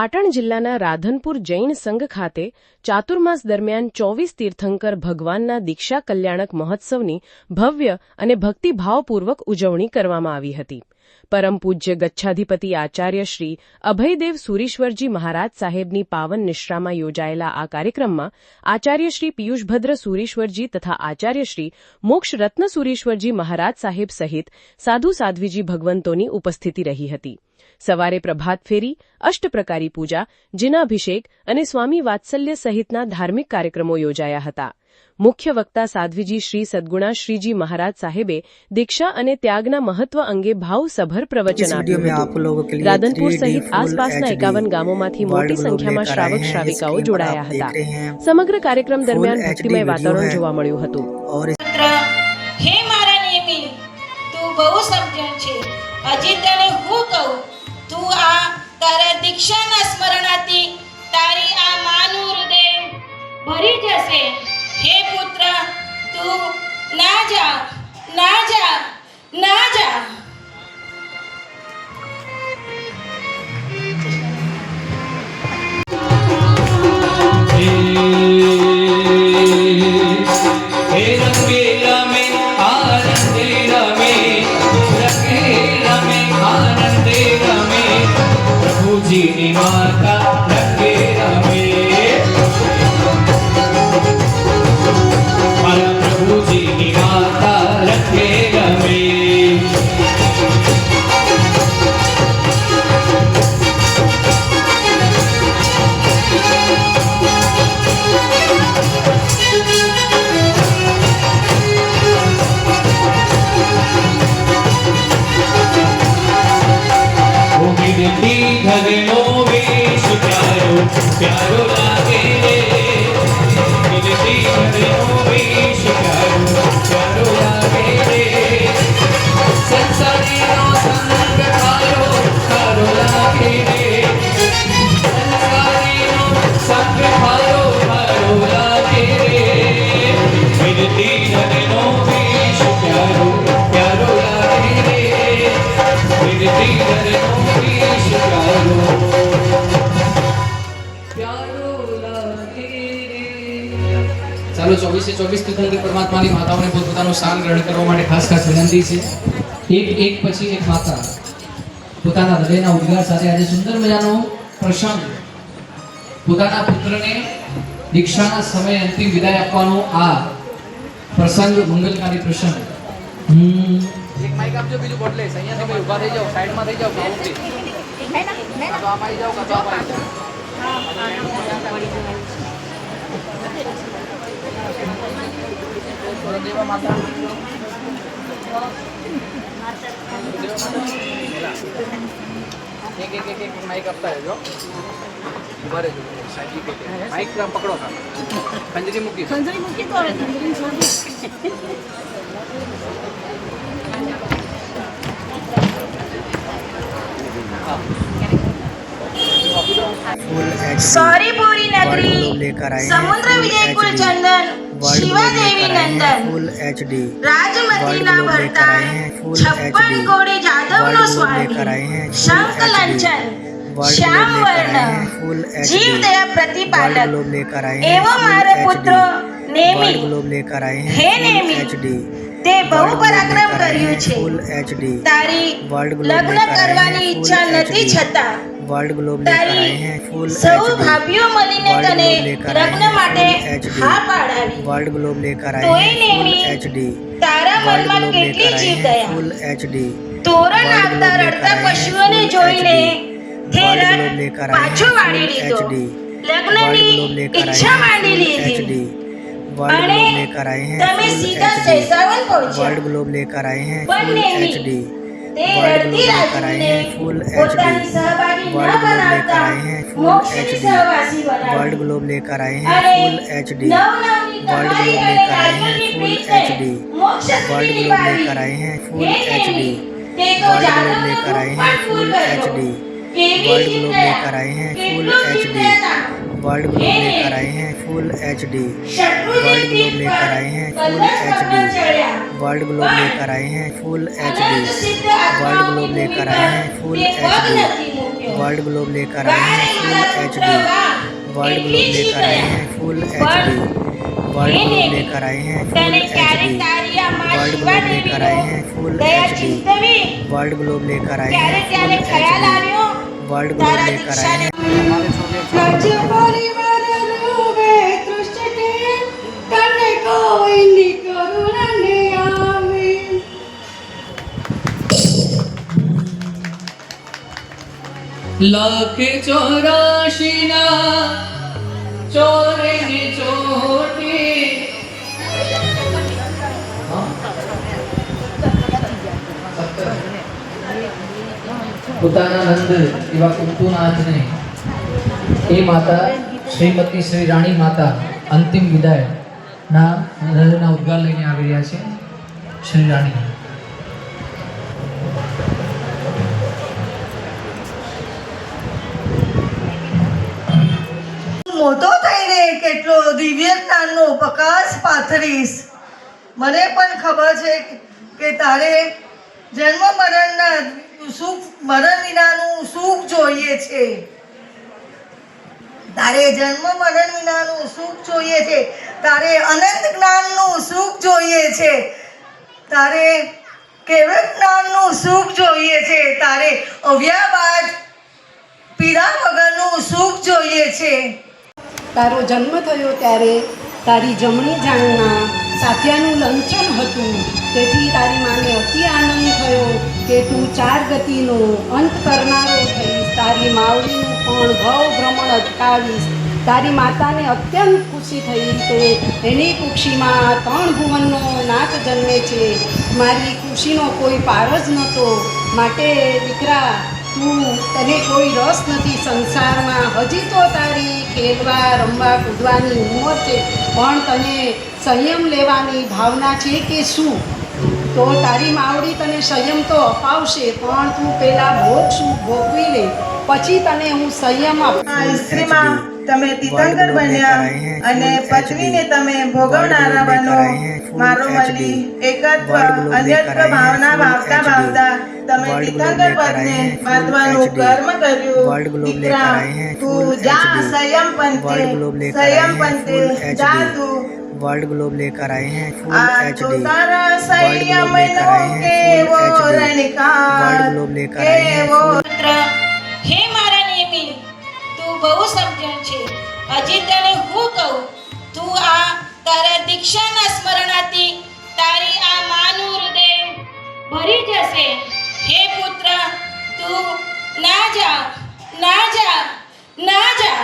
પાટણ જિલ્લાના રાધનપુર જૈન સંઘ ખાતે ચાતુર્માસ દરમિયાન 24 તીર્થંકર ભગવાનના દીક્ષા કલ્યાણક મહોત્સવની ભવ્ય અને ભક્તિભાવપૂર્વક ઉજવણી કરવામાં આવી હતી. પરમ પૂજ્ય ગચ્છાધિપતિ આચાર્ય શ્રી અભયદેવ સુરીશ્વરજી મહારાજ સાહેબની પાવન નિશ્રામાં યોજાયેલા આ કાર્યક્રમમાં આચાર્ય શ્રી પિયુષભદ્ર સુરીશ્વરજી તથા આચાર્ય શ્રી મોક્ષરત્ન સુરીશ્વરજી મહારાજ સાહેબ સહિત સાધુ સાધ્વીજી ભગવંતોની ઉપસ્થિતિ રહી હતી. સવારે પ્રભાત ફેરી, અષ્ટપ્રકારી પૂજા, જિનાભિષેક અને સ્વામી વાત્સલ્ય સહિતના ધાર્મિક કાર્યક્રમો યોજાયા હતા. મુખ્ય વક્તા સાધ્વીજી શ્રી સદગુણા શ્રીજી મહારાજ સાહેબે દીક્ષા અને ત્યાગના મહત્વ અંગે ભાવસભર પ્રવચન આપ્યું હતું. રાધનપુર સહિત આસપાસના 51 ગામોમાંથી મોટી સંખ્યામાં શ્રાવક શ્રાવિકાઓ જોડાયા હતા. સમગ્ર કાર્યક્રમ દરમિયાન ભક્તિમય વાતાવરણ જોવા મળ્યું હતું. હે મારા નેમી, તું બહુ સમજણ છે. હજી તને હું કહું, તું આ તારા દીક્ષાના સ્મરણાથી તારી આ માનું હૃદય ભરી જશે. હે પુત્ર, તું ના જા, ના જા, ના જા. પ્રભુજીની માતા રંગે રમે, મારા પ્રભુજીની માતા રંગે રમે. ધરનો વેશ પ્યારો પ્યારો લાગે રે, વિનતી ધરનો વેશ પ્યારો પ્યારો લાગે રે. સંસારીનો સંગ ખારો ખારો લાગે રે, સંસારીનો સંગ ખારો ખારો લાગે રે. વિનતી ધરનો વેશ પ્યારો પ્યારો લાગે રે, વિનતી ધરનો ચાલો 24 તીર્થંકર પરમાત્માની માતાઓને પોતાનું સ્થાન ગ્રહણ કરવા માટે ખાસ વિનંતી છે. એક પછી એક માતા પોતાના હૃદયના ઉદ્ગાર સાથે આજે સુંદર મજાનો પ્રસંગ, પોતાના પુત્રને દીક્ષાના સમયે અંતિમ વિદાય આપવાનો આ પ્રસંગ, મંગલકારી પ્રસંગ. એક માઈક આપજો, બીજું બોટલેસ અહીંયાથી ભાઈ ઊભા થઈ જાઓ, સાઈડમાં થઈ જાઓ. તો આમ આવી જાઓ, કાં આમ આવી જાઓ. દેવા માતા એક માઈક આપતા રહેજો. ઉભા રહેજો, માઈક પકડો, ખંજરી મૂકી તો सौरीपुरी नगरी, समुद्र विजयकुल चंदन, शिवा देवी नंदन, राजमती ना भरता, 56 कोड़ी जादव नो स्वामी, शंख लंचन, श्याम वर्ण, जीव दया प्रतिपालक, एवं मारे पुत्र नेमी. हे नेमी, તે બહુ પરાક્રમ કર્યું છે. તારી લગ્ન કરવાની ઈચ્છા નથી, છતાં તારી સૌ ભાભીઓ મળીને તને લગ્ન માટે હા પાડાવી. તોય નેમી, તારા મનમાં કેટલી જીવ દયા. તોરણ આપતા રડતા પશુઓને જોઈને તે રથ પાછો વાળી લીધો, લગ્નની ઈચ્છા માંડી લીધી અને તમે સીધા શેષાવન પહોંચ્યા. वर्ल्ड ग्लोब लेकर आए हैं फुल एचडी. वर्ल्ड ग्लोब लेकर आए हैं फुल एचडी. वर्ल्ड ग्लोब लेकर आए हैं फुल एचडी. वर्ल्ड ग्लोब लेकर आए हैं फुल एचडी. वर्ल्ड ग्लोब लेकर आए हैं फुल एचडी. वर्ल्ड ग्लोब लेकर आए हैं फुल एचडी. वर्ल्ड ग्लोब लेकर आए हैं फुल एचडी. वर्ल्ड ग्लोब लेकर आए हैं फुल एचडी. वर्ल्ड ग्लोब लेकर आए हैं फुल एचडी. वर्ल्ड ग्लोब लेकर आए हैं फुल एचडी. वर्ल्ड ग्लोब लेकर आए हैं फुल एचडी. वर्ल्ड ग्लोब लेकर आए हैं फुल एचडी. वर्ल्ड ग्लोब लेकर आए हैं फुल एचडी। वर्ल्ड ग्लोब लेकर आए हैं फुल एचडी। वर्ल्ड ग्लोब लेकर आए हैं फुल एचडी। वर्ल्ड ग्लोब लेकर आए हैं फुल एचडी। वर्ल्ड ग्लोब लेकर आए हैं फुल एचडी। वर्ल्ड ग्लोब लेकर आए हैं लाख 84 ना ચોરે ને ચોટે પોતાના નંદ એવા કુંતુનાથને એ માતા શ્રીમતી શ્રી રાણી માતા અંતિમ વિદાય ના હૃદયના ઉદ્ગાર લઈને આવી રહ્યા છે શ્રી રાણી મોટો થઈને કેટલો દિવ્ય જ્ઞાનનો પ્રકાશ પાથરીશ. મને પણ ખબર છે કે તારે જન્મ મરણના સુખ મરણ વિનાનું સુખ જોઈએ છે. તારે જન્મ મરણ વિનાનું સુખ જોઈએ છે. તારે અનંત જ્ઞાનનું સુખ જોઈએ છે. તારે કેવળ જ્ઞાનનું સુખ જોઈએ છે. તારે અવ્યાબાદ પીડા વગરનું સુખ જોઈએ છે. તારો જન્મ થયો ત્યારે તારી જમણી જાંઘમાં સાથિયાનું લંચન હતું. તેથી તારી માને અતિ આનંદ થયો કે તું 4 ગતિનો અંત કરનારો થઈશ. તારી માવડીનું પણ ભવ ભ્રમણ અટકાવીશ. તારી માતાને અત્યંત ખુશી થઈ કે એની કુક્ષીમાં 3 ભુવનનો નાથ જન્મે છે. મારી ખુશીનો કોઈ પાર જ નહોતો. માટે દીકરા તું તને કોઈ રસ નથી સંસારમાં. હજી તો તારી ખેલવા રમવા કૂદવાની ઉંમર છે, પણ તને સંયમ લેવાની ભાવના છે કે શું? તો તારી માવડી તને સંયમ તો અપાવશે, પણ તું પહેલાં ભોગવી લે, પછી તને હું સંયમ આપું. સ્ત્રીમાં તમે તીર્થંકર બન્યા અને પૃથ્વીને તમે ભોગવનારા બનો. મારો મળી એકત્વ અન્યત્વ ભાવના ભાવતા તમે તીર્થંકર પદને બાંધવાનું કર્મ કર્યું. દીકરા તું જા સંયમ પંથે જા તું. वर्ल्ड ग्लोब लेकर आए हैं फुल આ एचडी। તો તારા સંયમ लेकर નો आए हैं કેવો फुल एचडी। રણકાર वर्ल्ड ग्लोब लेकर आए हैं કેવો પુત્ર, હે મારા નેમી, તું બહુ સમજણ છે. હજી તને હું કહું, તું આ તારા દીક્ષાના સ્મરણાથી તારી આ માનું હૃદય ભરી જશે. હે પુત્ર, તું ના જા, ના જા, ના જા.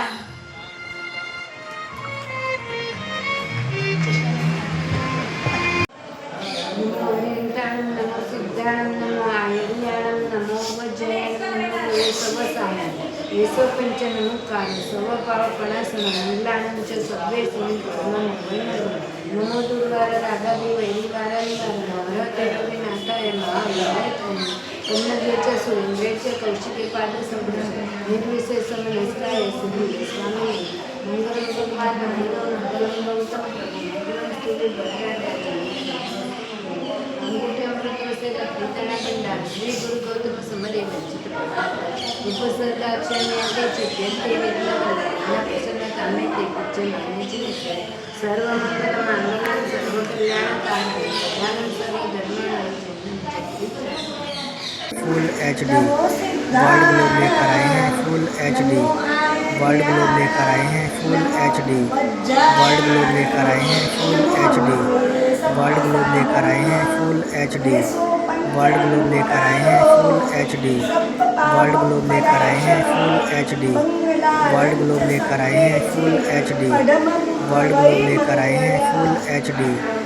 નમો સિદ્ધાણમ નમો આયર્યાણમ નમો વજ્રયાણમ નમો સવસાય એસો પંચ નમસ્કાર સવપાવ પણાસન મંગલાણમ ચ સર્વે નમો નમો દુર્વાર રાગાદી વૈરીવારાની નવરતે રવિ નાથાય મહાવીરાય કન્નદેચ સુરેન્દ્રેચ કૌશિકે પાદ સંભ્રમ નિર્વિશેષમ નમસ્કાય સિદ્ધિ સ્વામી મંગલમ ભગવાન મંગલમ મંગલમ ગૌતમ મંગલમ સ્તુતિ ભદ્રાય श्री गुरु गौतम समरे फुल एचडी। वर्ल्ड ग्लोब लेकर आए हैं फुल एचडी। वर्ल्ड ग्लोब लेकर आए हैं फुल एचडी। वर्ल्ड ग्लोब लेकर आए हैं फुल एचडी। वर्ल्ड ग्लोब लेकर आए हैं फुल एचडी। वर्ल्ड ग्लोब लेकर आए हैं फुल एचडी। वर्ल्ड ग्लोब लेकर आए हैं फुल एचडी। वर्ल्ड ग्लोब लेकर आए हैं फुल एचडी। वर्ल्ड ग्लोब लेकर आए हैं फुल एचडी।